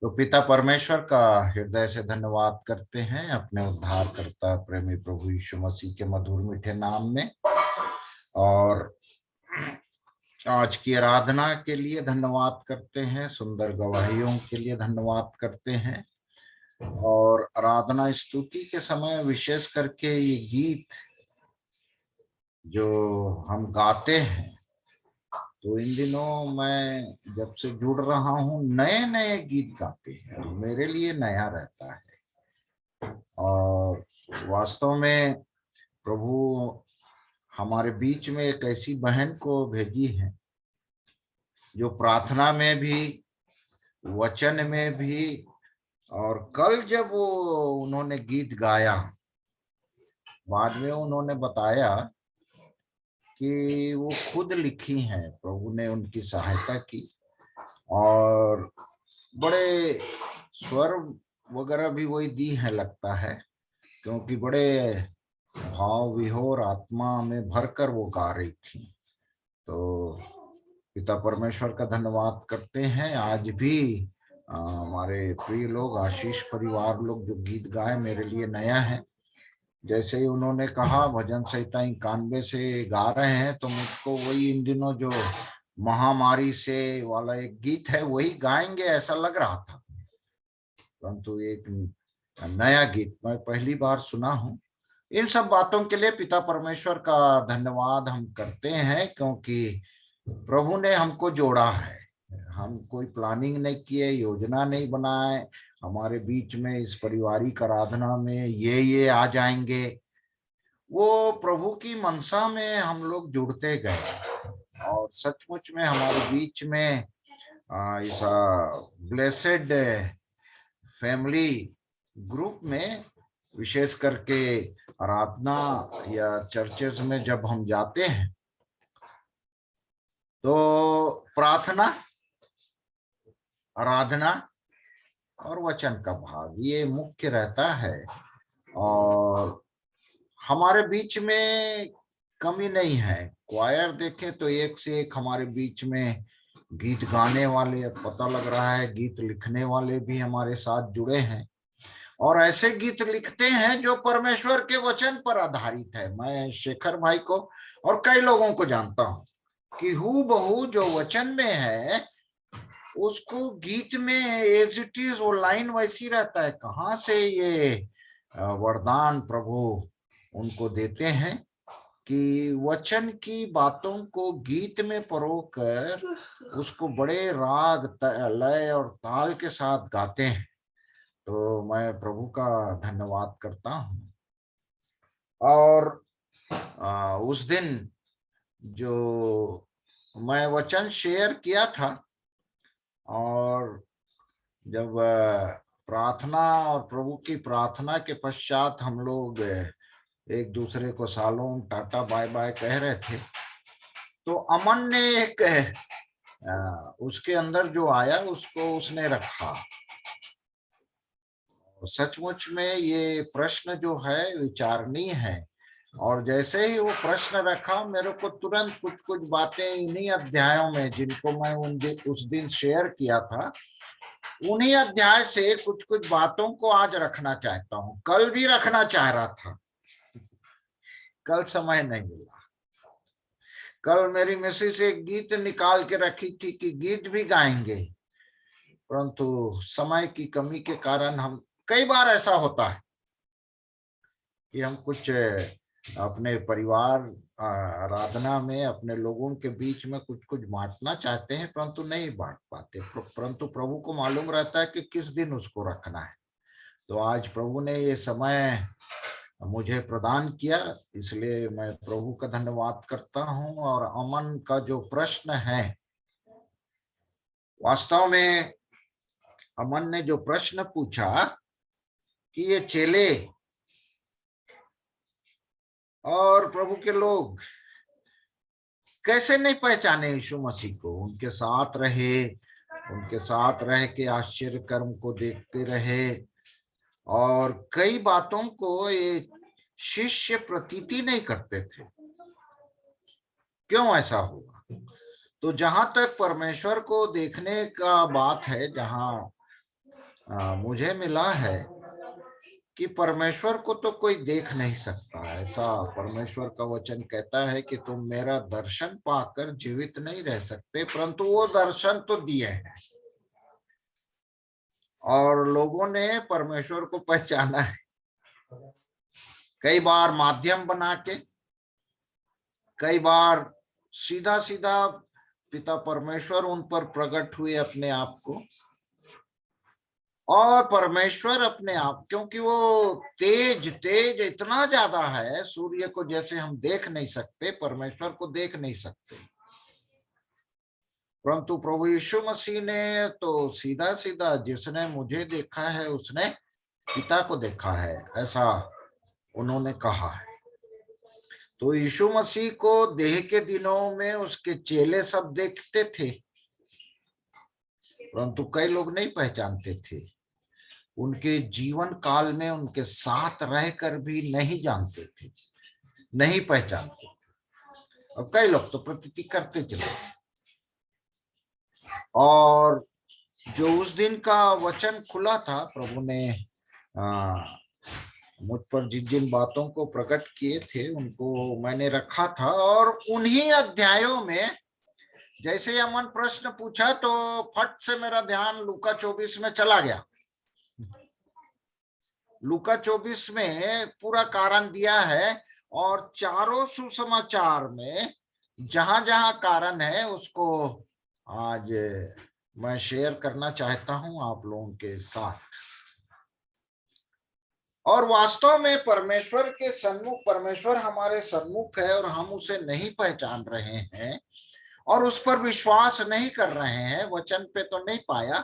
तो पिता परमेश्वर का हृदय से धन्यवाद करते हैं अपने उद्धारकर्ता प्रेमी प्रभु यीशु मसीह के मधुर मीठे नाम में। और आज की आराधना के लिए धन्यवाद करते हैं, सुंदर गवाहियों के लिए धन्यवाद करते हैं। और आराधना स्तुति के समय विशेष करके ये गीत जो हम गाते हैं, तो इन दिनों मैं जब से जुड़ रहा हूँ नए नए गीत गाते हैं, तो मेरे लिए नया रहता है। और वास्तव में प्रभु हमारे बीच में एक ऐसी बहन को भेजी है जो प्रार्थना में भी, वचन में भी, और कल जब वो उन्होंने गीत गाया, बाद में उन्होंने बताया कि वो खुद लिखी हैं, प्रभु ने उनकी सहायता की। और बड़े स्वर वगैरह भी वही दी है लगता है, क्योंकि बड़े भाव विहोर आत्मा में भरकर वो गा रही थी। तो पिता परमेश्वर का धन्यवाद करते हैं। आज भी हमारे प्रिय लोग, आशीष परिवार लोग जो गीत गाए, मेरे लिए नया है। जैसे ही उन्होंने कहा भजन संहिता 91 से गा रहे हैं, तो मुझको वही इन दिनों जो महामारी से वाला एक गीत है वही गाएंगे ऐसा लग रहा था, परंतु एक नया गीत मैं पहली बार सुना हूं। इन सब बातों के लिए पिता परमेश्वर का धन्यवाद हम करते हैं, क्योंकि प्रभु ने हमको जोड़ा है। हम कोई प्लानिंग नहीं किए, योजना नहीं बनाए, हमारे बीच में इस पारिवारिक आराधना में ये आ जाएंगे। वो प्रभु की मनसा में हम लोग जुड़ते गए और सचमुच में हमारे बीच में इस ब्लेसेड फैमिली ग्रुप में, विशेष करके आराधना या चर्चेस में जब हम जाते हैं, तो प्रार्थना, आराधना और वचन का भाग ये मुख्य रहता है। और हमारे बीच में कमी नहीं है। क्वायर देखें तो एक से एक हमारे बीच में गीत गाने वाले, पता लग रहा है गीत लिखने वाले भी हमारे साथ जुड़े हैं, और ऐसे गीत लिखते हैं जो परमेश्वर के वचन पर आधारित है। मैं शेखर भाई को और कई लोगों को जानता हूं कि हूबहू जो वचन में है उसको गीत में एज इट इज वो लाइन वैसी रहता है। कहाँ से ये वरदान प्रभु उनको देते हैं कि वचन की बातों को गीत में परोकर उसको बड़े राग, लय और ताल के साथ गाते हैं। तो मैं प्रभु का धन्यवाद करता हूं। और उस दिन जो मैं वचन शेयर किया था, और जब प्रार्थना और प्रभु की प्रार्थना के पश्चात हम लोग एक दूसरे को सालों टाटा बाय बाय कह रहे थे, तो अमन ने एक उसके अंदर जो आया उसको उसने रखा। सचमुच में ये प्रश्न जो है विचारणीय है। और जैसे ही वो प्रश्न रखा, मेरे को तुरंत कुछ कुछ बातें इन्हीं अध्यायों में, जिनको मैं उस दिन शेयर किया था, उन्हीं अध्याय से कुछ कुछ बातों को आज रखना चाहता हूं। कल भी रखना चाह रहा था, कल समय नहीं मिला। कल मेरी मिसेस एक गीत निकाल के रखी थी कि गीत भी गाएंगे, परंतु समय की कमी के कारण हम, कई बार ऐसा होता है कि हम कुछ अपने परिवार आराधना में अपने लोगों के बीच में कुछ कुछ बांटना चाहते हैं, परंतु नहीं बांट पाते। परंतु प्रभु को मालूम रहता है कि किस दिन उसको रखना है। तो आज प्रभु ने ये समय मुझे प्रदान किया, इसलिए मैं प्रभु का धन्यवाद करता हूं। और अमन का जो प्रश्न है, वास्तव में अमन ने जो प्रश्न पूछा कि ये चेले और प्रभु के लोग कैसे नहीं पहचाने यीशु मसीह को, उनके साथ रहे, उनके साथ रह के आश्चर्य कर्म को देखते रहे, और कई बातों को ये शिष्य प्रतीति नहीं करते थे। क्यों ऐसा हुआ? तो जहां तक परमेश्वर को देखने का बात है, जहां मुझे मिला है कि परमेश्वर को तो कोई देख नहीं सकता। ऐसा परमेश्वर का वचन कहता है कि तुम मेरा दर्शन पाकर जीवित नहीं रह सकते, परंतु वो दर्शन तो दिए हैं और लोगों ने परमेश्वर को पहचाना है, कई बार माध्यम बना के, कई बार सीधा सीधा पिता परमेश्वर उन पर प्रकट हुए अपने आप को, और परमेश्वर अपने आप, क्योंकि वो तेज तेज इतना ज्यादा है, सूर्य को जैसे हम देख नहीं सकते, परमेश्वर को देख नहीं सकते, परंतु प्रभु यीशु मसीह ने तो सीधा सीधा, जिसने मुझे देखा है उसने पिता को देखा है, ऐसा उन्होंने कहा है। तो यीशु मसीह को देह के दिनों में उसके चेले सब देखते थे, परंतु कई लोग नहीं पहचानते थे, उनके जीवन काल में उनके साथ रहकर भी नहीं जानते थे, नहीं पहचानते थे। और कई लोग तो प्रतीति करते चले थे। और जो उस दिन का वचन खुला था, प्रभु ने मुझ पर जिन जिन बातों को प्रकट किए थे उनको मैंने रखा था, और उन्हीं अध्यायों में जैसे अमन प्रश्न पूछा तो फट से मेरा ध्यान लूका 24 में चला गया। लूका 24 में पूरा कारण दिया है, और चारों सुसमाचार में जहां जहां कारण है उसको आज मैं शेयर करना चाहता हूं आप लोगों के साथ। और वास्तव में परमेश्वर के सन्मुख, परमेश्वर हमारे सन्मुख है और हम उसे नहीं पहचान रहे हैं और उस पर विश्वास नहीं कर रहे हैं। वचन पे तो नहीं पाया,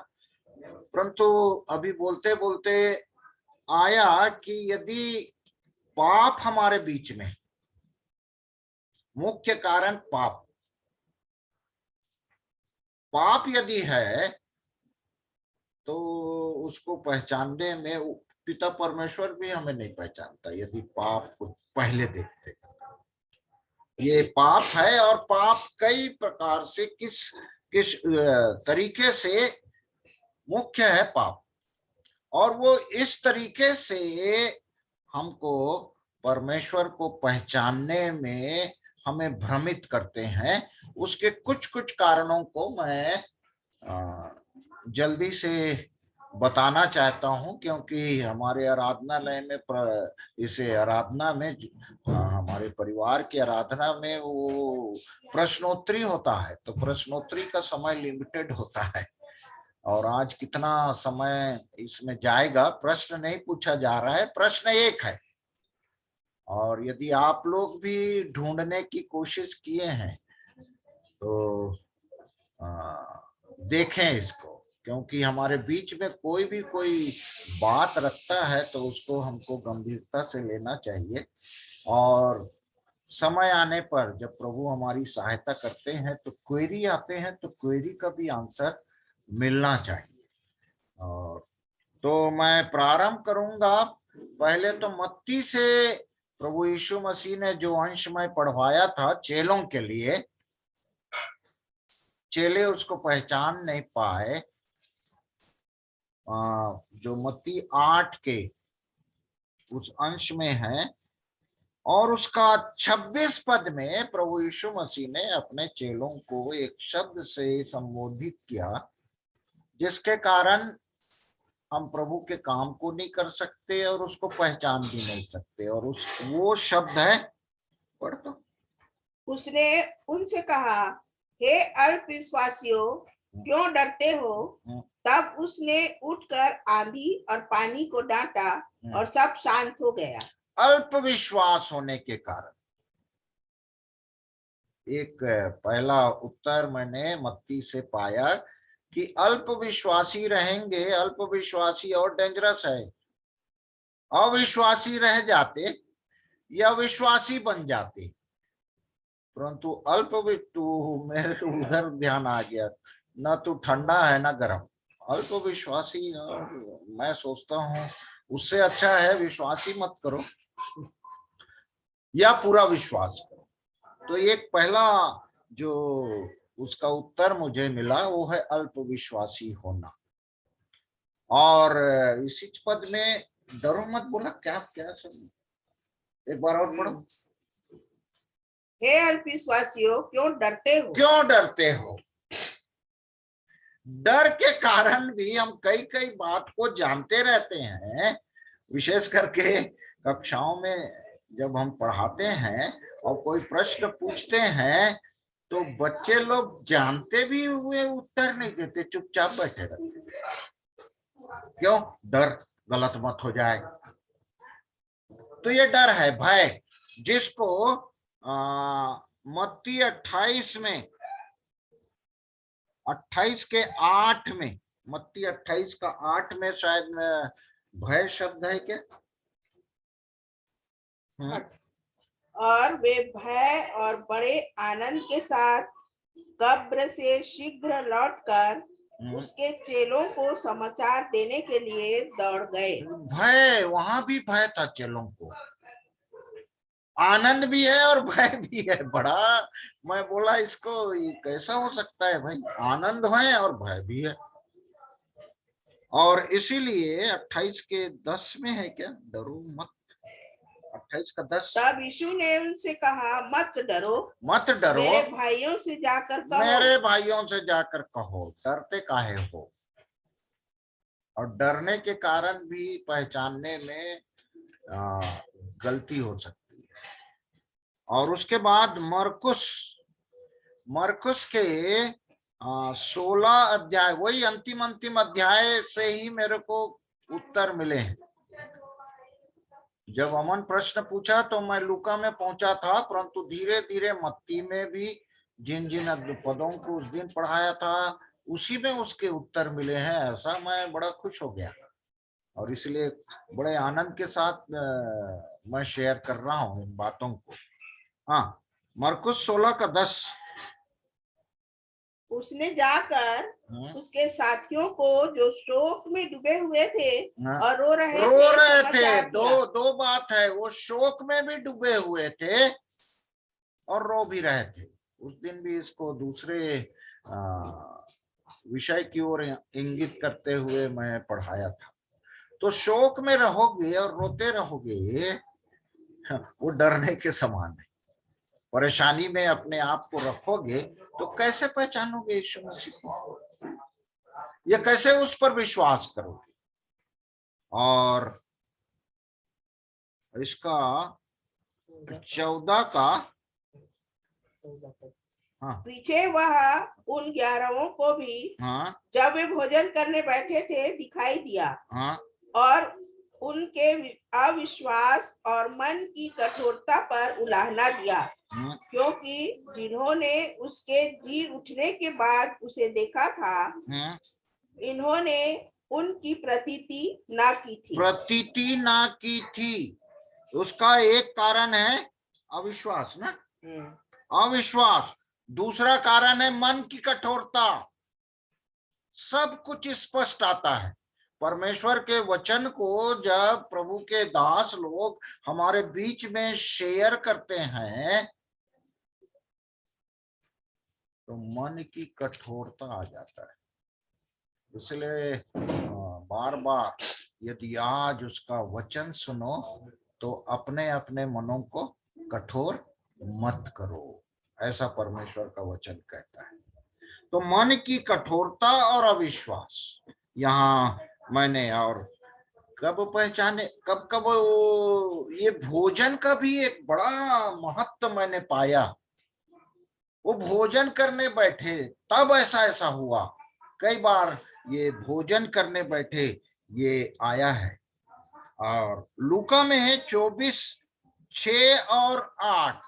परंतु अभी बोलते बोलते आया कि यदि पाप हमारे बीच में, मुख्य कारण पाप, पाप यदि है तो उसको पहचानने में पिता परमेश्वर भी हमें नहीं पहचानता यदि पाप को पहले देखते। ये पाप है, और पाप कई प्रकार से किस किस तरीके से मुख्य है पाप, और वो इस तरीके से हमको परमेश्वर को पहचानने में हमें भ्रमित करते हैं। उसके कुछ कुछ कारणों को मैं जल्दी से बताना चाहता हूं, क्योंकि हमारे आराधनालय में इसे आराधना में हमारे परिवार की आराधना में वो प्रश्नोत्तरी होता है, तो प्रश्नोत्तरी का समय लिमिटेड होता है, और आज कितना समय इसमें जाएगा, प्रश्न नहीं पूछा जा रहा है, प्रश्न एक है। और यदि आप लोग भी ढूंढने की कोशिश किए हैं तो देखें इसको, क्योंकि हमारे बीच में कोई भी कोई बात रखता है तो उसको हमको गंभीरता से लेना चाहिए, और समय आने पर जब प्रभु हमारी सहायता करते हैं तो क्वेरी आते हैं तो क्वेरी का भी आंसर मिलना चाहिए। और तो मैं प्रारंभ करूंगा। पहले तो मत्ती से प्रभु यीशु मसीह ने जो अंश में पढ़वाया था चेलों के लिए, चेले उसको पहचान नहीं पाए। जो मत्ती 8 के उस अंश में है, और उसका 26 पद में प्रभु यीशु मसीह ने अपने चेलों को एक शब्द से संबोधित किया जिसके कारण हम प्रभु के काम को नहीं कर सकते और उसको पहचान भी नहीं सकते, और वो शब्द है, पढ़ तो। उसने उनसे कहा, हे अल्प विश्वासियों, क्यों डरते हो? तब उसने उठकर आंधी और पानी को डांटा और सब शांत हो गया। अल्प विश्वास होने के कारण एक पहला उत्तर मैंने मत्ती से पाया कि अल्प विश्वासी रहेंगे। अल्प विश्वासी और डेंजरस है। अविश्वासी रह जाते या विश्वासी बन जाते, परंतु अल्प, तू मेरे उधर ध्यान आ गया, ना तू ठंडा है ना गर्म, अल्प विश्वासी। मैं सोचता हूं उससे अच्छा है विश्वासी मत करो या पूरा विश्वास करो। तो एक पहला जो उसका उत्तर मुझे मिला वो है अल्प विश्वासी होना। और इसी पद में डरो मत बोला, क्या क्या सब एक बार और पढ़ो। हे अल्पविश्वासियों क्यों डरते हो? क्यों डरते हो? डर के कारण भी हम कई कई बात को जानते रहते हैं, विशेष करके कक्षाओं में जब हम पढ़ाते हैं और कोई प्रश्न पूछते हैं तो बच्चे लोग जानते भी हुए उत्तर नहीं देते, चुपचाप बैठे रहते। क्यों? डर गलत मत हो जाए। तो ये डर है, भय, जिसको मत्ती 28 में 28 के 8 में, मत्ती 28 का 8 में शायद भय शब्द है क्या? और वे भय और बड़े आनंद के साथ कब्र से शीघ्र लौटकर उसके चेलों को समाचार देने के लिए दौड़ गए। भय, वहां भी भय था चेलों को, आनंद भी है और भय भी है। बड़ा मैं बोला इसको कैसा हो सकता है भाई, आनंद है और भय भी है। और इसीलिए 28 के 10 में है क्या, डरो मत, 28 का 10। तब यीशु ने उनसे कहा, मत डरो, मत डरो, मेरे भाइयों से जाकर कहो। मेरे भाइयों से जाकर कहो, डरते काहे हो? और डरने के कारण भी पहचानने में गलती हो सकती है। और उसके बाद मरकुस के 16 अध्याय, वही अंतिम अध्याय से ही मेरे को उत्तर मिले हैं। जब अमन प्रश्न पूछा तो मैं लूका में पहुंचा था, परंतु धीरे धीरे मत्ती में भी जिन जिन पदों को उस दिन पढ़ाया था उसी में उसके उत्तर मिले हैं। ऐसा मैं बड़ा खुश हो गया और इसलिए बड़े आनंद के साथ मैं शेयर कर रहा हूं इन बातों को। हाँ, मरकुस 16 का 10। उसने जाकर उसके साथियों को जो शोक में डूबे हुए थे और रो रहे थे, दो बात है, वो शोक में भी डूबे हुए थे और रो भी रहे थे। उस दिन भी इसको दूसरे विषय की ओर इंगित करते हुए मैं पढ़ाया था। तो शोक में रहोगे और रोते रहोगे, वो डरने के समान है। परेशानी में अपने आप को रखोगे तो कैसे पहचानोगे यीशु मसीह को, या कैसे उस पर विश्वास करोगे? और इसका 14 का पीछे वह उन 11 को भी जब वे भोजन करने बैठे थे दिखाई दिया और उनके अविश्वास और मन की कठोरता पर उलाहना दिया, क्योंकि जिन्होंने उसके जी उठने के बाद उसे देखा था, इन्होंने उनकी प्रतीति ना की थी। उसका एक कारण है अविश्वास ना, अविश्वास। दूसरा कारण है मन की कठोरता। सब कुछ स्पष्ट आता है। परमेश्वर के वचन को जब प्रभु के दास लोग हमारे बीच में शेयर करते हैं तो मन की कठोरता आ जाता है। इसलिए बार बार यदि आज उसका वचन सुनो तो अपने अपने मनों को कठोर मत करो, ऐसा परमेश्वर का वचन कहता है। तो मन की कठोरता और अविश्वास यहाँ मैंने, और कब पहचाने, कब ये भोजन का भी एक बड़ा महत्व मैंने पाया। वो भोजन करने बैठे तब ऐसा हुआ। कई बार ये भोजन करने बैठे ये आया है। और लूका में है 24:6 और 8,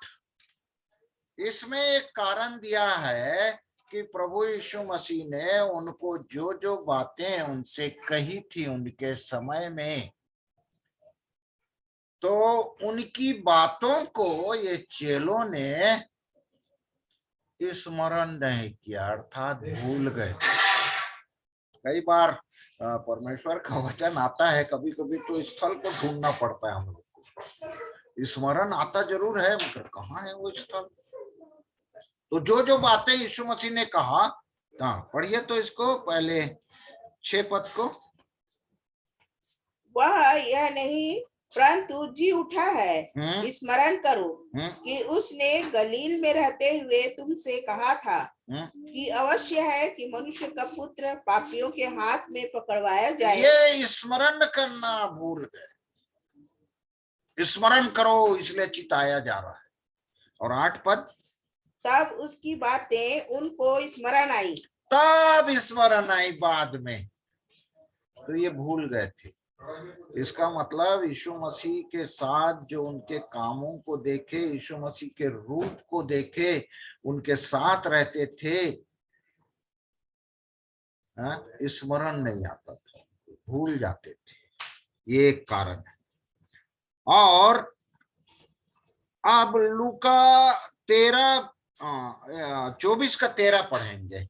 इसमें एक कारण दिया है कि प्रभु यीशु मसीह ने उनको जो जो बातें उनसे कही थी उनके समय में, तो उनकी बातों को ये चेलों ने स्मरण नहीं किया, अर्थात भूल गए। कई बार परमेश्वर का वचन आता है, कभी कभी तो स्थल को ढूंढना पड़ता है हम लोग को। स्मरण आता जरूर है मगर कहाँ है वो स्थल। तो जो जो बातें यीशु मसीह ने कहा, पढ़िए तो इसको पहले 6 पद को। वह यह नहीं परंतु जी उठा है। स्मरण करो कि उसने गलील में रहते हुए तुमसे कहा था कि अवश्य है कि मनुष्य का पुत्र पापियों के हाथ में पकड़वाया जाए। ये स्मरण करना भूल गए। स्मरण करो इसलिए चिताया जा रहा है। और 8 पद, तब उसकी बातें उनको स्मरण आई। तब स्मरण आई बाद में, तो ये भूल गए थे। इसका मतलब यीशु मसीह के साथ जो उनके कामों को देखे, यीशु मसीह के रूप को देखे, उनके साथ रहते थे, स्मरण नहीं आता था, भूल जाते थे। ये एक कारण है। और अब लूका 24 का 13 पढ़ेंगे।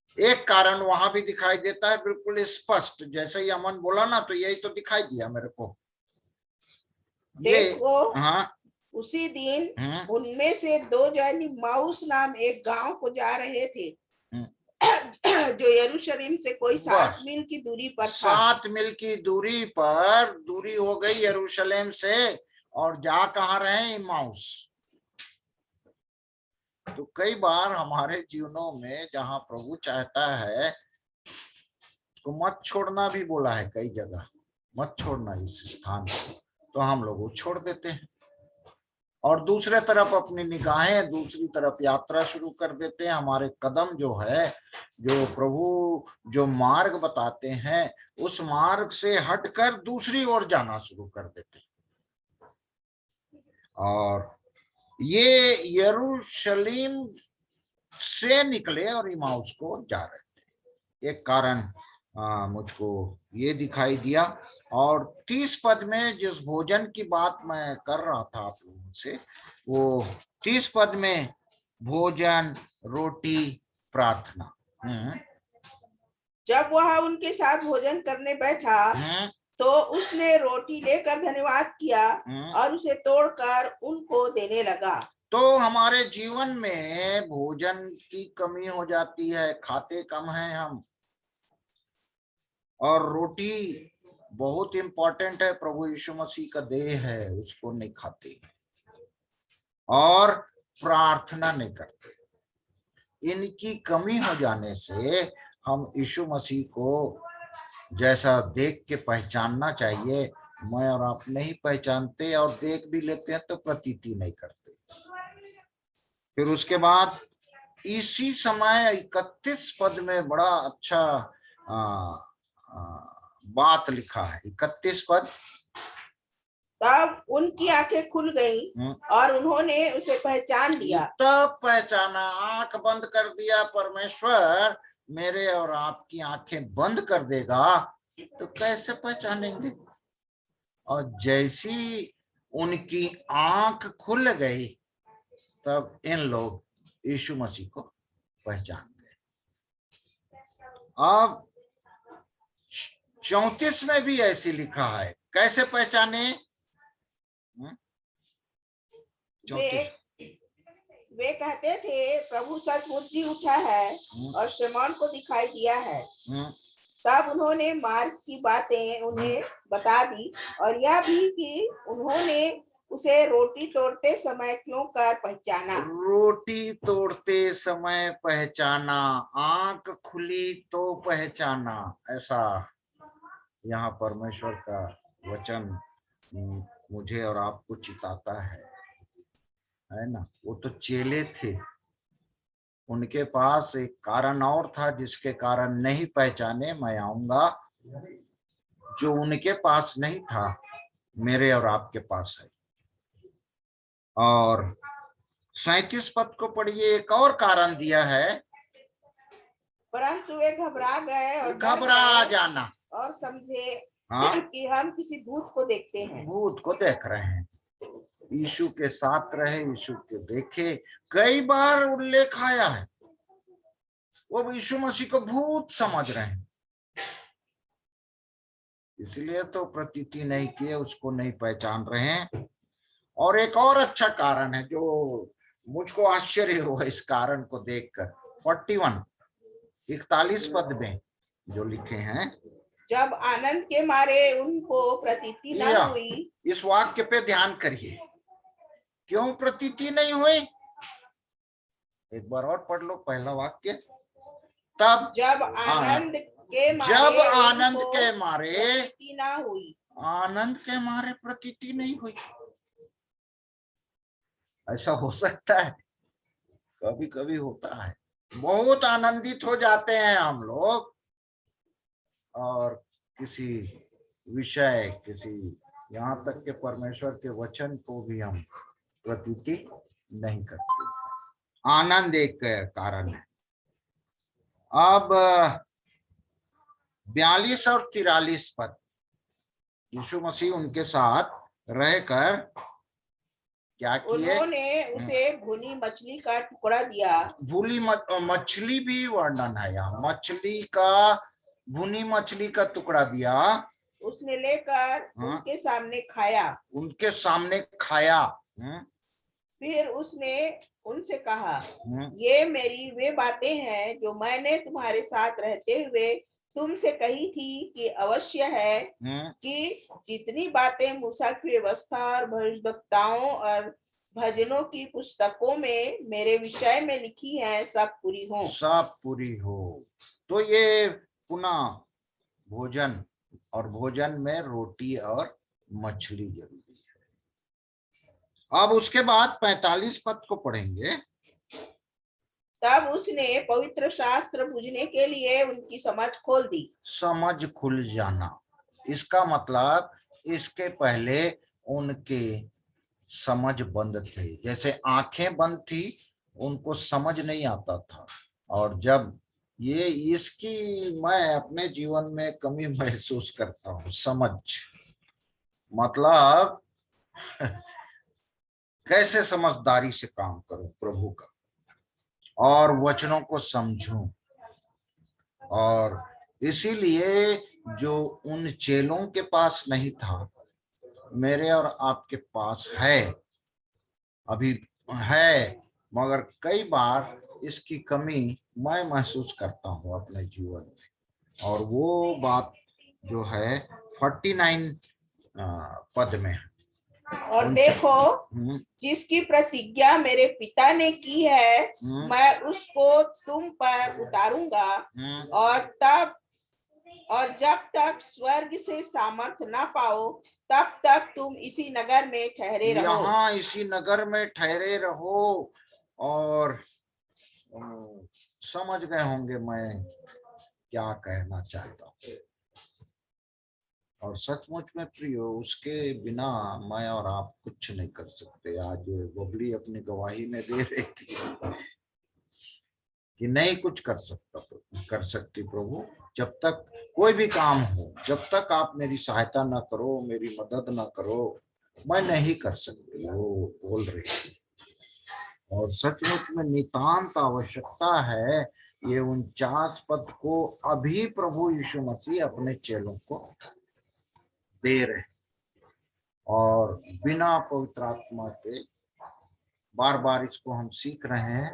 एक कारण वहां भी दिखाई देता है बिल्कुल स्पष्ट, जैसे ही अमन बोला ना तो यही तो दिखाई दिया मेरे को। देखो, हाँ, उसी दिन उनमें से 2 जन माउस नाम एक गांव को जा रहे थे जो यरूशलेम से कोई 7 मील की दूरी पर था। 7 मील की दूरी पर दूरी हो गई यरूशलेम से, और जा कहाँ रहे? इम्माउस। तो कई बार हमारे जीवनों में जहां प्रभु चाहता है तो मत छोड़ना भी बोला है कई जगह, मत छोड़ना इस स्थान को, तो हम लोग वो छोड़ देते हैं और दूसरे तरफ अपनी निगाहें दूसरी तरफ यात्रा शुरू कर देते हैं। हमारे कदम जो है, जो प्रभु जो मार्ग बताते हैं, उस मार्ग से हटकर दूसरी ओर जाना शुरू कर देते हैं। और ये यरूशलेम से निकले और इमाउस को जा रहे थे। एक कारण मुझको ये दिखाई दिया। और 30 पद में जिस भोजन की बात मैं कर रहा था आप लोगों से, वो 30 पद में भोजन, रोटी, प्रार्थना। जब वह उनके साथ भोजन करने बैठा तो उसने रोटी लेकर धन्यवाद किया और उसे तोड़कर उनको देने लगा। तो हमारे जीवन में भोजन की कमी हो जाती है, खाते कम हैं हम, और रोटी बहुत इंपॉर्टेंट है, प्रभु यीशु मसीह का देह है, उसको नहीं खाते, और प्रार्थना नहीं करते। इनकी कमी हो जाने से हम यीशु मसीह को जैसा देख के पहचानना चाहिए, मैं और आप नहीं पहचानते, और देख भी लेते हैं तो प्रतीति नहीं करते। फिर उसके बाद इसी समय 31 पद में बड़ा अच्छा बात लिखा है। 31 पद, तब उनकी आंखें खुल गईं और उन्होंने उसे पहचान लिया। तब पहचाना, आंख बंद कर दिया परमेश्वर, मेरे और आपकी आंखें बंद कर देगा तो कैसे पहचानेंगे? और जैसी उनकी आंख खुल गई तब इन लोग यीशु मसीह को पहचान गए। अब 34 में भी ऐसे लिखा है, कैसे पहचाने? वे कहते थे, प्रभु सचमुच जी उठा है और शमौन को दिखाई दिया है। तब उन्होंने मार्ग की बातें उन्हें बता दी और यह भी कि उन्होंने उसे रोटी तोड़ते समय क्यों कर पहचाना। रोटी तोड़ते समय पहचाना, आंख खुली तो पहचाना, ऐसा यहाँ परमेश्वर का वचन मुझे और आपको चिताता है ना। वो तो चेले थे, उनके पास एक कारण और था जिसके कारण नहीं पहचाने। मैं आऊंगा, जो उनके पास नहीं था मेरे और आपके पास है। और 37 पद को पढ़िए, एक और कारण दिया है, परंतु वे घबरा गए और घबरा जाना और समझे कि हम किसी भूत को देखते हैं। भूत को देख रहे हैं। यीशु के साथ रहे, यीशु के देखे, कई बार उल्लेख आया है, वो यीशु मसीह को भूत समझ रहे हैं, इसलिए तो प्रतीति नहीं किए, उसको नहीं पहचान रहे हैं। और एक और अच्छा कारण है जो मुझको आश्चर्य हुआ इस कारण को देखकर, 41 41 पद में जो लिखे हैं, जब आनंद के मारे उनको प्रतीति न या, हुई। इस वाक्य पे ध्यान करिए, क्यों प्रतीति नहीं हुई? एक बार और पढ़ लो पहला वाक्य। तब जब आनंद के मारे जब आनंद उनको के मारे प्रतीति न हुई। आनंद के मारे प्रतीति नहीं हुई। ऐसा हो सकता है, कभी कभी होता है, बहुत आनंदित हो जाते हैं हम लोग और किसी विषय, किसी यहाँ तक के परमेश्वर के वचन को भी हम प्रतीति नहीं करते। आनंद एक कारण है। अब 42 और 43 पद, यीशु मसीह उनके साथ रहकर क्या किए? उन्होंने उसे भुनी मछली का टुकड़ा दिया। भूली मछली भी वर्णन है यहाँ, मछली का, भुनी मछली का टुकड़ा दिया। उसने लेकर उनके सामने खाया। उनके सामने खाया। फिर उसने उनसे कहा, ये मेरी वे बातें हैं जो मैंने तुम्हारे साथ रहते हुए तुमसे कही थी कि अवश्य है कि जितनी बातें मूसा की व्यवस्था और भविष्यवक्ताओं और भजनों की पुस्तकों में मेरे विषय में लिखी है सब पूरी हो। सब पूरी हो। तो ये पुनः भोजन, और भोजन में रोटी और मछली जरूरी है। अब उसके बाद 45 पद को पढ़ेंगे। तब उसने पवित्र शास्त्र बुझने के लिए उनकी समझ खोल दी। समझ खुल जाना, इसका मतलब इसके पहले उनके समझ बंद थे, जैसे आंखें बंद थी, उनको समझ नहीं आता था। और जब ये इसकी मैं अपने जीवन में कमी महसूस करता हूँ, समझ मतलब कैसे समझदारी से काम करूं प्रभु का और वचनों को समझूं। और इसीलिए जो उन चेलों के पास नहीं था, मेरे और आपके पास है, अभी है, मगर कई बार इसकी कमी मैं महसूस करता हूँ अपने जीवन में। और वो बात जो है 49 पद में है। और देखो, जिसकी प्रतिज्ञा मेरे पिता ने की है, मैं उसको तुम पर उतारूंगा, और जब तक स्वर्ग से सामर्थ्य ना पाओ तब तक तुम इसी नगर में ठहरे रहो। यहाँ इसी नगर में ठहरे रहो। और समझ गए होंगे मैं क्या कहना चाहता हूँ। और सचमुच में प्रियो, उसके बिना मैं और आप कुछ नहीं कर सकते। आज बबली अपनी गवाही में दे रही थी कि नहीं कुछ कर सकती प्रभु, जब तक कोई भी काम हो, जब तक आप मेरी सहायता ना करो, मेरी मदद ना करो, मैं नहीं कर सकती, वो बोल रही थी। और सचमुच में नितांत आवश्यकता है ये 49 पद को अभी प्रभु यीशु मसीह अपने चेलों को दे रहे, और बिना पवित्र आत्मा के बार बार इसको हम सीख रहे हैं,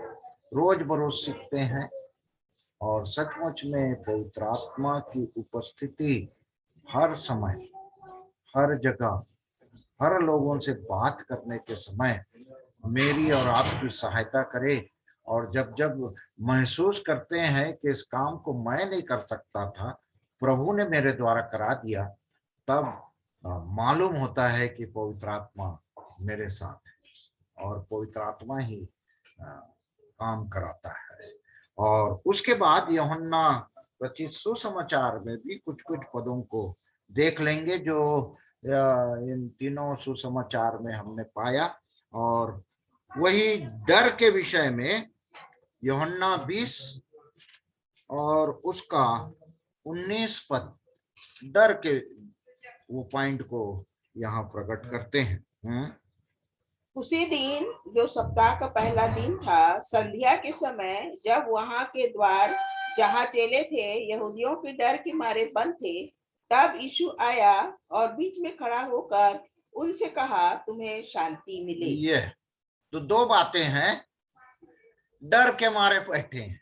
रोज बरोज सीखते हैं। और सचमुच में पवित्र आत्मा की उपस्थिति हर समय, हर जगह, हर लोगों से बात करने के समय मेरी और आपकी सहायता करे। और जब जब महसूस करते हैं कि इस काम को मैं नहीं कर सकता था, प्रभु ने मेरे द्वारा करा दिया, तब मालूम होता है कि पवित्र आत्मा मेरे साथ है और पवित्र आत्मा ही काम कराता है। और उसके बाद यूहन्ना रचित सुसमाचार में भी कुछ कुछ पदों को देख लेंगे जो इन तीनों सुसमाचार में हमने पाया। और वही डर के विषय में यूहन्ना 20 और उसका 19 पद डर के वो पॉइंट को यहाँ प्रकट करते हैं। उसी दिन जो सप्ताह का पहला दिन था, संध्या के समय, जब वहां के द्वार जहाँ चेले थे यहूदियों के डर के मारे बंद थे, तब यीशु आया और बीच में खड़ा होकर उनसे कहा, तुम्हें शांति मिले। ये तो दो बातें हैं, डर के मारे बैठे हैं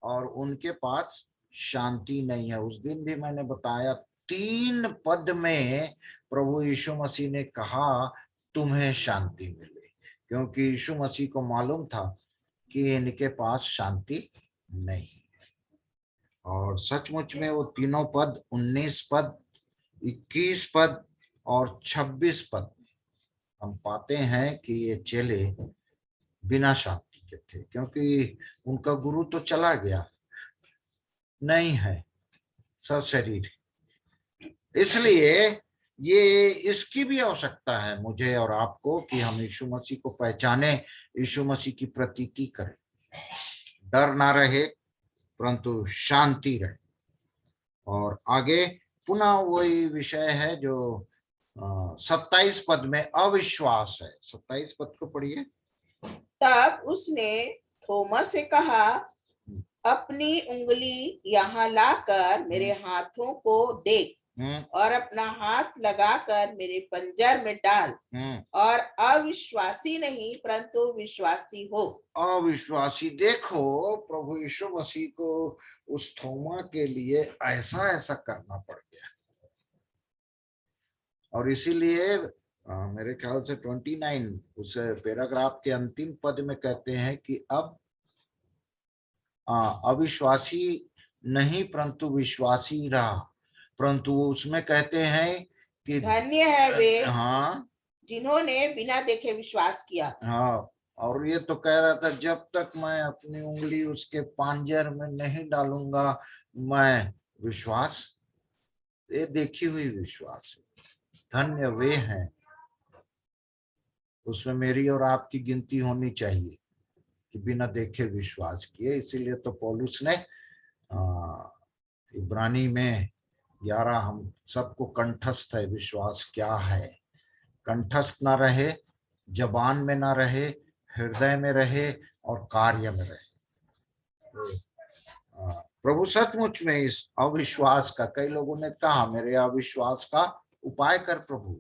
और उनके पास शांति नहीं है। उस दिन भी मैंने बताया 3 पद में प्रभु यीशु मसीह ने कहा तुम्हें शांति मिले, क्योंकि यीशु मसीह को मालूम था कि इनके पास शांति नहीं है। और सचमुच में वो तीनों पद 19 पद, 21 पद और 26 पद में हम पाते हैं कि ये चेले बिना शांति के थे, क्योंकि उनका गुरु तो चला गया, नहीं है सशरीर। इसलिए ये इसकी भी आवश्यकता है मुझे और आपको कि हम यीशु मसीह को पहचाने, यीशु मसीह की प्रतीति करें, डर ना रहे परंतु शांति रहे। और आगे पुनः वही विषय है जो 27 पद में अविश्वास है। 27 पद को पढ़िए। तब उसने थोमस से कहा, अपनी उंगली यहाँ लाकर मेरे हाथों को देख और अपना हाथ लगाकर मेरे पंजर में डाल, और अविश्वासी नहीं परंतु विश्वासी हो। अविश्वासी, देखो प्रभु यीशु मसीह को उस थोमा के लिए ऐसा ऐसा करना पड़ गया। और इसीलिए मेरे ख्याल से 29 उस पैराग्राफ के अंतिम पद में कहते हैं कि अब अविश्वासी नहीं परंतु विश्वासी रहा, परंतु उसमें कहते हैं कि धन्य है वे हाँ जिन्होंने बिना देखे विश्वास किया। हाँ, और ये तो कह रहा था जब तक मैं अपनी उंगली उसके पांजर में नहीं डालूंगा मैं विश्वास, ये देखी हुई विश्वास है। धन्य वे हैं, उसमें मेरी और आपकी गिनती होनी चाहिए कि बिना देखे विश्वास किए। इसीलिए तो पौलुस ने इब्रानी में 11 हम सबको कंठस्थ है विश्वास क्या है। कंठस्थ ना रहे, जबान में ना रहे, हृदय में रहे और कार्य में रहे। प्रभु सचमुच में इस अविश्वास का, कई लोगों ने कहा मेरे अविश्वास का उपाय कर प्रभु।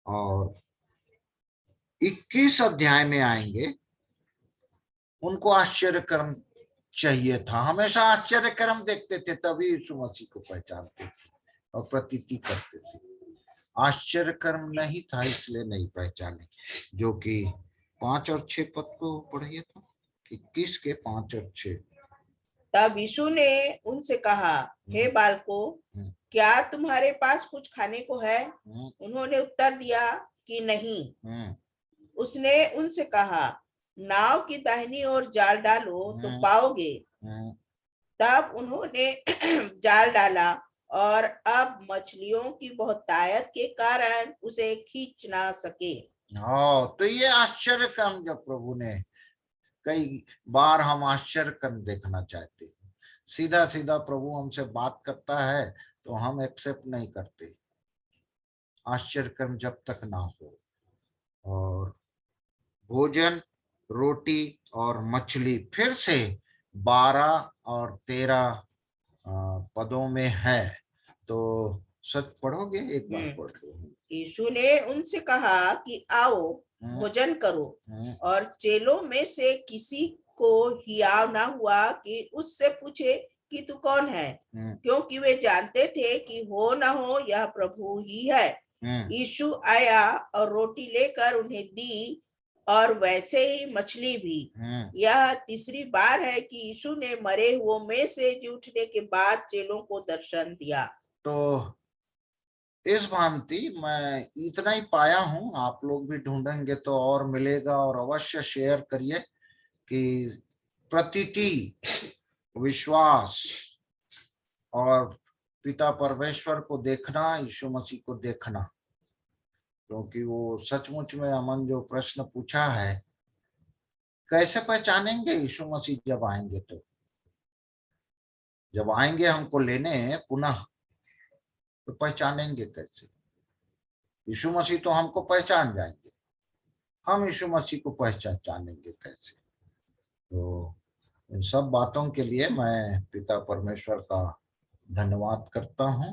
और 21 अध्याय में आएंगे, उनको आश्चर्य कर्म चाहिए था, हमेशा आश्चर्य कर्म देखते थे तभी यीशु मसीह को पहचानते थे और प्रतीति करते थे। आश्चर्य कर्म नहीं था इसलिए नहीं पहचाने, जो कि 5 और 6 पद को पढ़िए तो 21 के 5 और 6। तब यीशु ने उनसे कहा, हे बालकों, क्या तुम्हारे पास कुछ खाने को है? उन्होंने उत्तर दिया कि नहीं। उसने उनसे कहा, नाव की दाहिनी ओर जाल डालो तो पाओगे। तब उन्होंने जाल डाला और अब मछलियों की बहुतायत के कारण उसे खींच ना सके। तो ये आश्चर्य कर्म जब प्रभु ने, कई बार हम आश्चर्य कर्म देखना चाहते हैं, सीधा सीधा प्रभु हमसे बात करता है तो हम एक्सेप्ट नहीं करते आश्चर्य कर्म जब तक ना हो। और भोजन, रोटी और मछली फिर से 12 और 13 पदों में है, तो सच पढ़ोगे एक बार पढ़ो। यीशु ने उनसे कहा कि आओ भोजन करो, और चेलों में से किसी को हियाव ना हुआ कि उससे पूछे कि तू कौन है, क्योंकि वे जानते थे कि हो ना हो यह प्रभु ही है। यीशु आया और रोटी लेकर उन्हें दी और वैसे ही मछली भी। यह तीसरी बार है कि यीशु ने मरे हुओं में से जी उठने के बाद चेलों को दर्शन दिया। तो इस भांति मैं इतना ही पाया हूं, आप लोग भी ढूंढेंगे तो और मिलेगा। और अवश्य शेयर करिए कि प्रतीति, विश्वास और पिता परमेश्वर को देखना, यीशु मसीह को देखना, क्योंकि वो सचमुच में अमन जो प्रश्न पूछा है, कैसे पहचानेंगे यीशु मसीह जब आएंगे? तो जब आएंगे हमको लेने पुनः तो पहचानेंगे कैसे? यीशु मसीह तो हमको पहचान जाएंगे, हम यीशु मसीह को पहचानेंगे कैसे? तो इन सब बातों के लिए मैं पिता परमेश्वर का धन्यवाद करता हूं।